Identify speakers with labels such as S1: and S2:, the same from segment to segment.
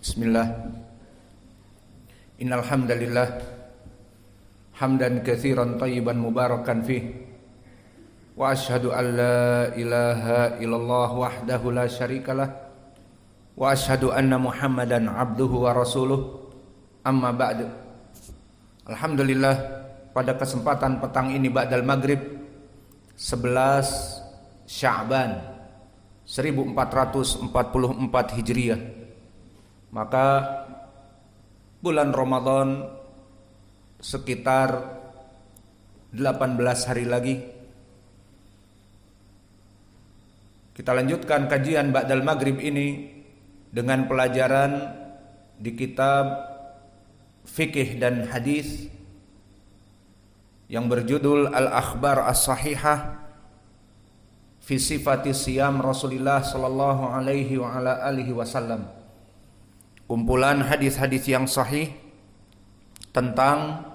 S1: Bismillah. Innal hamdalillah hamdan katsiran thayyiban mubarakan fih. Wa asyhadu an la ilaha illallah wahdahu la syarikalah. Wa asyhadu anna Muhammadan abduhu wa rasuluh. Amma ba'du. Alhamdulillah, pada kesempatan petang ini ba'dal maghrib 11 Sya'ban 1444 Hijriah, maka bulan Ramadan sekitar 18 hari lagi. Kita lanjutkan kajian ba'dal maghrib ini dengan pelajaran di kitab fikih dan hadis yang berjudul Al-Akhbar As-Sahihah fi sifati siyam Rasulullah sallallahu alaihi wa ala alihi wasallam. Kumpulan hadis-hadis yang sahih tentang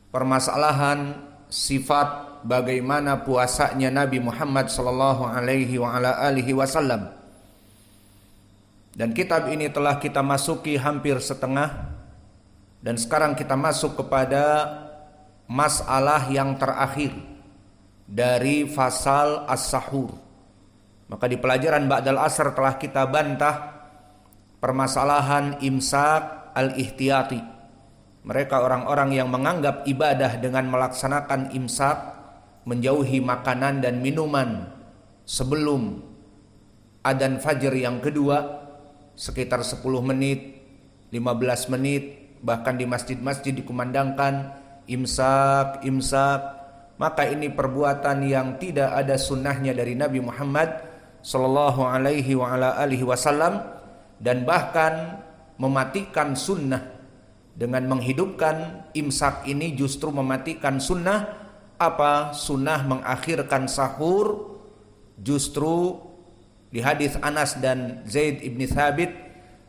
S1: permasalahan sifat bagaimana puasanya Nabi Muhammad sallallahu alaihi wa ala alihi wasallam. Dan kitab ini telah kita masuki hampir setengah, dan sekarang kita masuk kepada masalah yang terakhir dari fasal as-sahur. Maka di pelajaran ba'dal asr telah kita bantah permasalahan imsak al-ihtiyati. Mereka orang-orang yang menganggap ibadah dengan melaksanakan imsak, menjauhi makanan dan minuman sebelum adzan fajr yang kedua sekitar 10 menit, 15 menit, bahkan di masjid-masjid dikumandangkan imsak. Maka ini perbuatan yang tidak ada sunnahnya dari Nabi Muhammad sallallahu alaihi wa ala alihi wasallam, dan bahkan mematikan sunnah. Dengan menghidupkan imsak ini justru mematikan sunnah. Apa? Sunnah mengakhirkan sahur. Justru di hadis Anas dan Zaid ibn Thabit,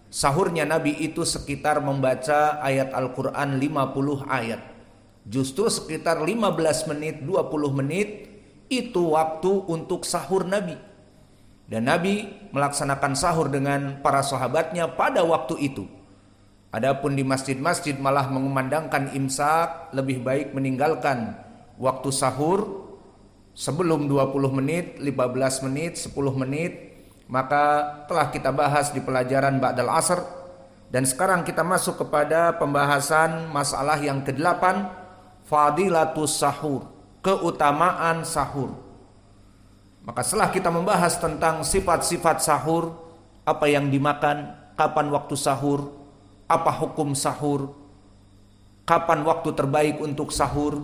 S1: sahurnya Nabi itu sekitar membaca ayat Al-Quran 50 ayat. Justru sekitar 15 menit, 20 menit itu waktu untuk sahur Nabi. Dan Nabi melaksanakan sahur dengan para sahabatnya pada waktu itu. Adapun di masjid-masjid malah mengumandangkan imsak, lebih baik meninggalkan waktu sahur sebelum 20 menit, 15 menit, 10 menit. Maka telah kita bahas di pelajaran ba'dal asr, dan sekarang kita masuk kepada pembahasan masalah yang ke-8, fadilatus sahur, keutamaan sahur. Maka setelah kita membahas tentang sifat-sifat sahur, apa yang dimakan, kapan waktu sahur, apa hukum sahur, kapan waktu terbaik untuk sahur,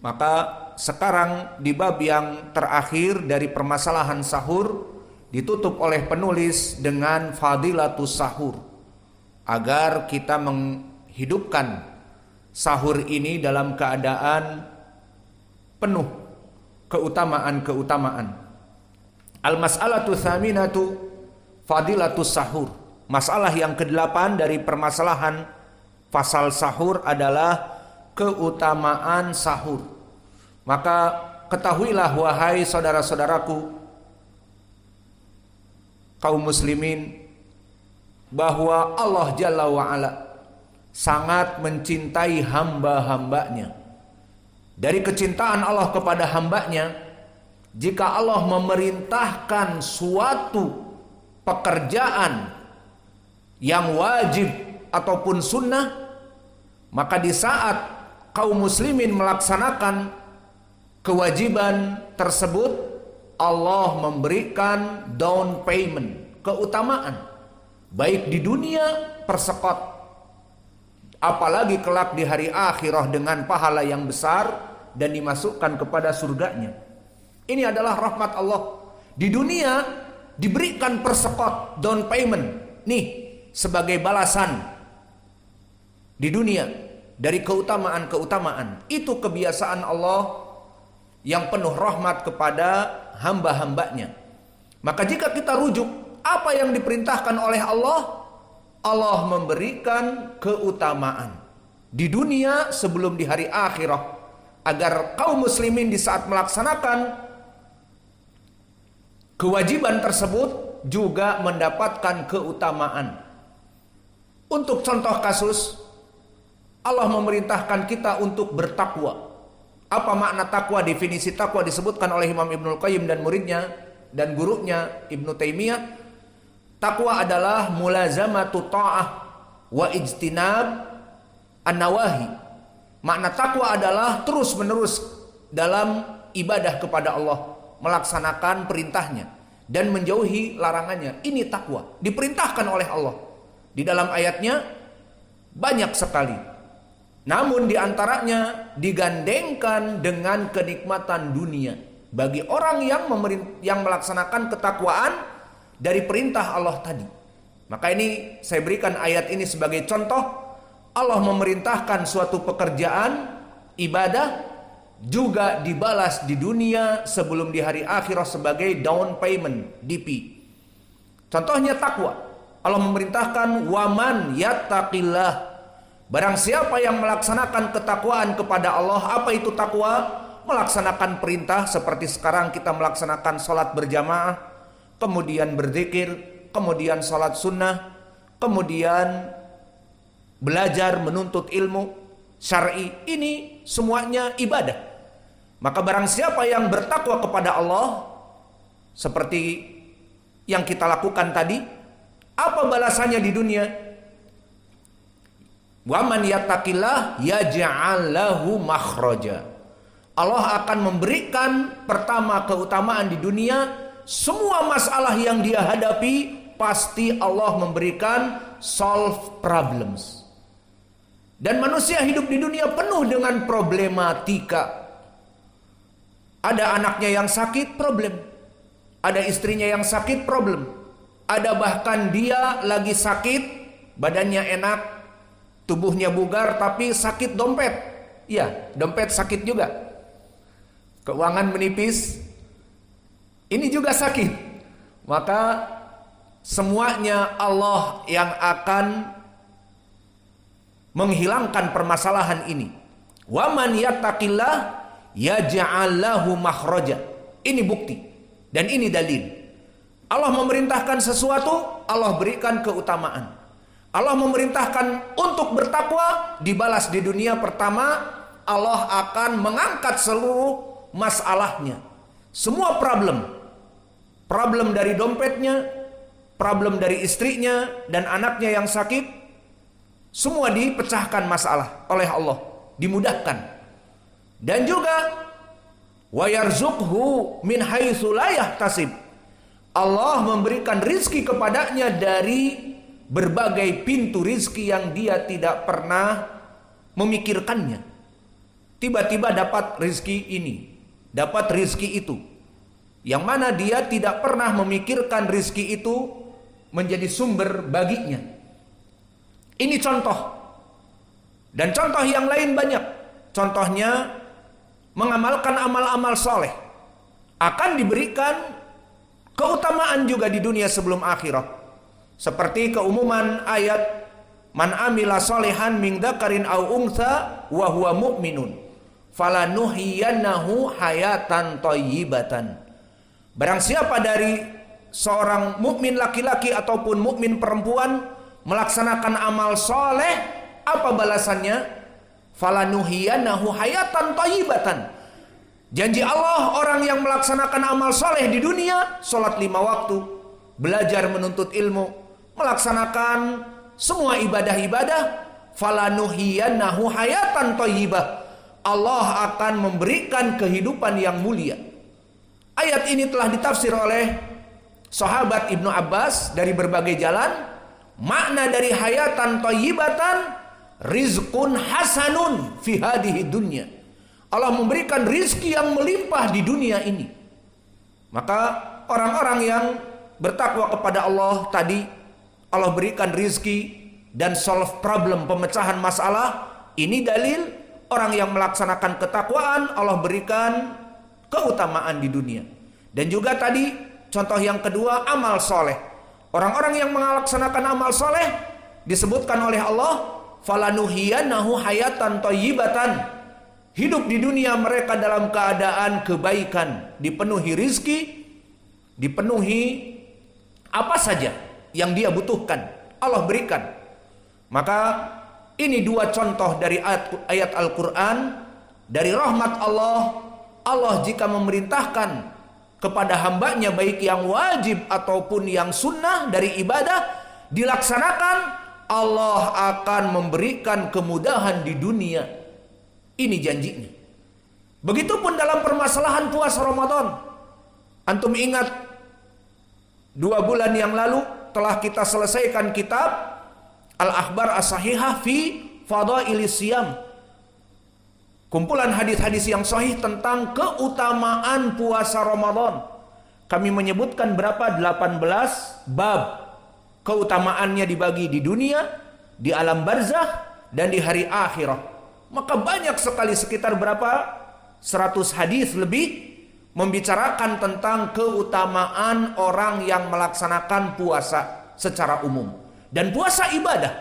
S1: maka sekarang di bab yang terakhir dari permasalahan sahur ditutup oleh penulis dengan fadilatus sahur, agar kita menghidupkan sahur ini dalam keadaan penuh keutamaan-keutamaan. Al-mas'alatu tsaminatu fadilatus sahur. Masalah yang ke-8 dari permasalahan fasal sahur adalah keutamaan sahur. Maka ketahuilah wahai saudara-saudaraku kaum muslimin, bahwa Allah Jalla wa'ala sangat mencintai hamba-hambanya. Dari kecintaan Allah kepada hambanya, jika Allah memerintahkan suatu pekerjaan yang wajib ataupun sunnah, maka di saat kaum muslimin melaksanakan kewajiban tersebut, Allah memberikan down payment, keutamaan, baik di dunia persekot, apalagi kelak di hari akhirah dengan pahala yang besar dan dimasukkan kepada surganya. Ini adalah rahmat Allah. Di dunia diberikan persekot, down payment, nih sebagai balasan di dunia dari keutamaan-keutamaan. Itu kebiasaan Allah yang penuh rahmat kepada hamba-hambanya. Maka jika kita rujuk apa yang diperintahkan oleh Allah, Allah memberikan keutamaan di dunia sebelum di hari akhirah, agar kaum muslimin di saat melaksanakan kewajiban tersebut juga mendapatkan keutamaan. Untuk contoh kasus, Allah memerintahkan kita untuk bertakwa. Apa makna takwa? Definisi takwa disebutkan oleh Imam Ibnul Qayyim dan muridnya dan gurunya Ibnu Taimiyah. Takwa adalah mulazamatu ta'ah wa ijtinab an-nawahi. Makna takwa adalah terus-menerus dalam ibadah kepada Allah, melaksanakan perintahnya dan menjauhi larangannya. Ini takwa, diperintahkan oleh Allah. Di dalam ayatnya banyak sekali. Namun diantaranya digandengkan dengan kenikmatan dunia. Bagi orang yang melaksanakan ketakwaan dari perintah Allah tadi. Maka ini saya berikan ayat ini sebagai contoh. Allah memerintahkan suatu pekerjaan, ibadah, juga dibalas di dunia sebelum di hari akhirat sebagai down payment, DP. Contohnya takwa. Allah memerintahkan waman yattaqillah. Barang siapa yang melaksanakan ketakwaan kepada Allah. Apa itu takwa? Melaksanakan perintah seperti sekarang kita melaksanakan sholat berjamaah, kemudian berzikir, kemudian sholat sunnah, kemudian belajar menuntut ilmu syar'i. Ini semuanya ibadah. Maka barang siapa yang bertakwa kepada Allah seperti yang kita lakukan tadi, apa balasannya di dunia? Wa man yattaqillah yaj'al lahu makhraja. Allah akan memberikan pertama keutamaan di dunia. Semua masalah yang dia hadapi pasti Allah memberikan solve problems. Dan manusia hidup di dunia penuh dengan problematika. Ada anaknya yang sakit, problem. Ada istrinya yang sakit, problem. Ada bahkan dia lagi sakit, badannya enak, tubuhnya bugar, tapi sakit dompet. Ya, dompet sakit juga. Keuangan menipis, ini juga sakit. Maka semuanya Allah yang akan menghilangkan permasalahan ini. Wa man yattaqillah yaj'al lahu makhraja. Ini bukti dan ini dalil. Allah memerintahkan sesuatu, Allah berikan keutamaan. Allah memerintahkan untuk bertakwa, dibalas di dunia. Pertama, Allah akan mengangkat seluruh masalahnya. Semua problem dari dompetnya, problem dari istrinya dan anaknya yang sakit, semua dipecahkan masalah oleh Allah, dimudahkan. Dan juga wa yarzuqhu min haitsu la yahtasib. Allah memberikan rizki kepadanya dari berbagai pintu rizki yang dia tidak pernah memikirkannya. Tiba-tiba dapat rizki ini, dapat rizki itu, yang mana dia tidak pernah memikirkan rizki itu menjadi sumber baginya. Ini contoh. Dan contoh yang lain banyak. Contohnya mengamalkan amal-amal soleh akan diberikan keutamaan juga di dunia sebelum akhirat. Seperti keumuman ayat man amila solehan min dzakarin aw untha wa huwa mu'minun falanuhyiyannahu hayatan thayyibatan. Barang siapa dari seorang mukmin laki-laki ataupun mukmin perempuan melaksanakan amal soleh, apa balasannya? Falanuhyiyannahu hayatan thayyibatan. Janji Allah, orang yang melaksanakan amal soleh di dunia, sholat 5 waktu, belajar menuntut ilmu, melaksanakan semua ibadah-ibadah, falanuhyiyannahu hayatan thayyibah. Allah akan memberikan kehidupan yang mulia. Ayat ini telah ditafsir oleh sahabat Ibnu Abbas dari berbagai jalan. Makna dari hayatan thayyibatan, rizqun hasanun fi hadhihi dunya. Allah memberikan rizki yang melimpah di dunia ini. Maka orang-orang yang bertakwa kepada Allah tadi, Allah berikan rizki dan solve problem, pemecahan masalah. Ini dalil orang yang melaksanakan ketakwaan, Allah berikan keutamaan di dunia. Dan juga tadi contoh yang kedua, amal soleh. Orang-orang yang melaksanakan amal soleh disebutkan oleh Allah, falanuhyiyannahu hayatan thayyibatan. Hidup di dunia mereka dalam keadaan kebaikan, dipenuhi rizki, dipenuhi Apa saja yang dia butuhkan, Allah berikan. Maka ini dua contoh dari ayat Al-Quran. Dari rahmat Allah, Allah jika memerintahkan kepada hambanya baik yang wajib ataupun yang sunnah dari ibadah dilaksanakan, Allah akan memberikan kemudahan di dunia. Ini janjinya. Begitupun dalam permasalahan puasa Ramadan. Antum ingat 2 bulan yang lalu telah kita selesaikan kitab Al-Akhbar As-Sahihah fi Fadailis Siyam. Kumpulan hadis-hadis yang sahih tentang keutamaan puasa Ramadan. Kami menyebutkan berapa? 18 bab. Keutamaannya dibagi di dunia, di alam barzah, dan di hari akhirat. Maka banyak sekali, sekitar berapa? 100 hadis lebih membicarakan tentang keutamaan orang yang melaksanakan puasa secara umum. Dan puasa ibadah.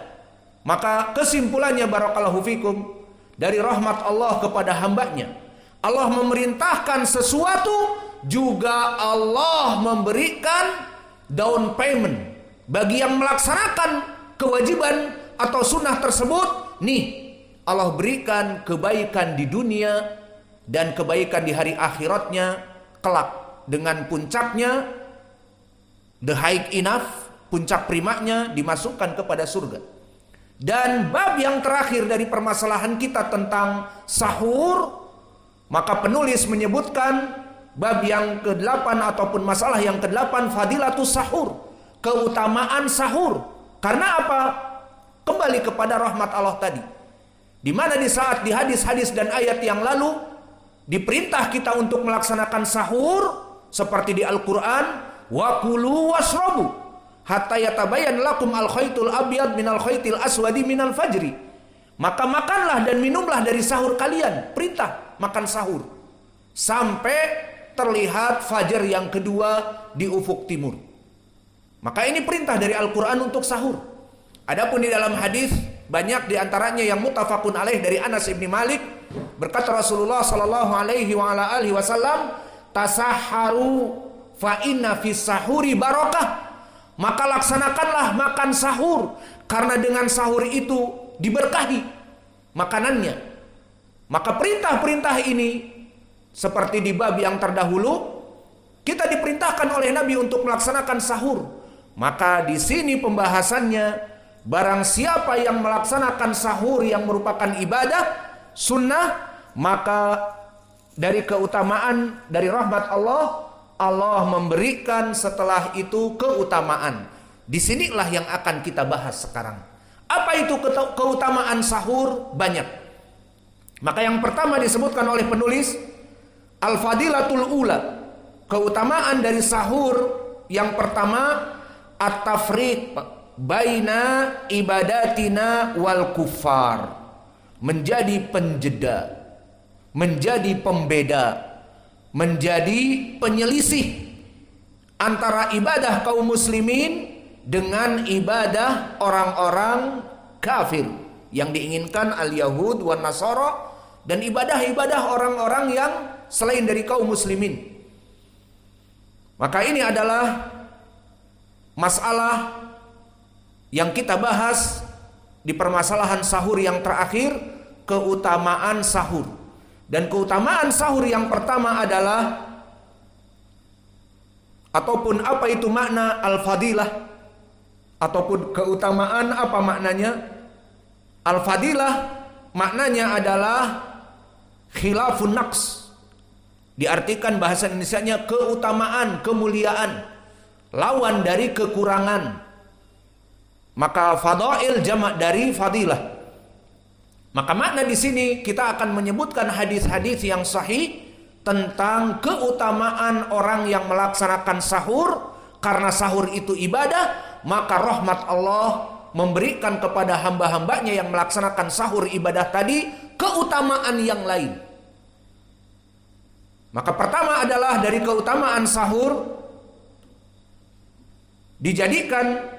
S1: Maka kesimpulannya barakallahu fikum, dari rahmat Allah kepada hambanya, Allah memerintahkan sesuatu, juga Allah memberikan down payment bagi yang melaksanakan kewajiban atau sunnah tersebut. Nih, Allah berikan kebaikan di dunia dan kebaikan di hari akhiratnya kelak, dengan puncaknya the high enough, puncak primaknya dimasukkan kepada surga. Dan bab yang terakhir dari permasalahan kita tentang sahur, maka penulis menyebutkan bab yang ke-8 ataupun masalah yang ke-8, fadilatus sahur, keutamaan sahur. Karena apa? Kembali kepada rahmat Allah tadi, di mana di saat di hadis-hadis dan ayat yang lalu diperintah kita untuk melaksanakan sahur seperti di Al-Quran, wa kulu washrabu hatta yatabayyan lakum al-khaytul abyad minal khaytil aswadi minal fajri. Maka makanlah dan minumlah dari sahur kalian. Perintah makan sahur sampai terlihat fajar yang kedua di ufuk timur. Maka ini perintah dari Al-Quran untuk sahur. Adapun di dalam hadis banyak diantaranya yang muttafaqun alaih dari Anas ibn Malik, berkata Rasulullah sallallahu alaihi wa ala alihi wasallam, tasahharu fa inna fis sahuri barakah. Maka laksanakanlah makan sahur, karena dengan sahur itu diberkahi makanannya. Maka perintah-perintah ini seperti di bab yang terdahulu, kita diperintahkan oleh Nabi untuk melaksanakan sahur. Maka di sini pembahasannya, barang siapa yang melaksanakan sahur yang merupakan ibadah sunnah, maka dari keutamaan, dari rahmat Allah, Allah memberikan setelah itu keutamaan. Disinilah yang akan kita bahas sekarang. Apa itu keutamaan sahur? Banyak. Maka yang pertama disebutkan oleh penulis, al-fadilatul ula, keutamaan dari sahur yang pertama, at-tafriq baina ibadatina wal kuffar, menjadi penjeda, menjadi pembeda, menjadi penyelisih antara ibadah kaum muslimin dengan ibadah orang-orang kafir yang diinginkan al-Yahud wan Nasara, dan ibadah-ibadah orang-orang yang selain dari kaum muslimin. Maka ini adalah masalah yang kita bahas di permasalahan sahur yang terakhir, keutamaan sahur. Dan keutamaan sahur yang pertama adalah, ataupun apa itu makna al-fadilah, ataupun keutamaan, apa maknanya? Al-fadilah maknanya adalah khilafun naqs. Diartikan bahasa Indonesianya keutamaan, kemuliaan, lawan dari kekurangan. Maka fadail jamak dari fadilah. Maka makna di sini kita akan menyebutkan hadis-hadis yang sahih tentang keutamaan orang yang melaksanakan sahur, karena sahur itu ibadah, maka rahmat Allah memberikan kepada hamba-hambanya yang melaksanakan sahur ibadah tadi keutamaan yang lain. Maka pertama adalah dari keutamaan sahur, dijadikan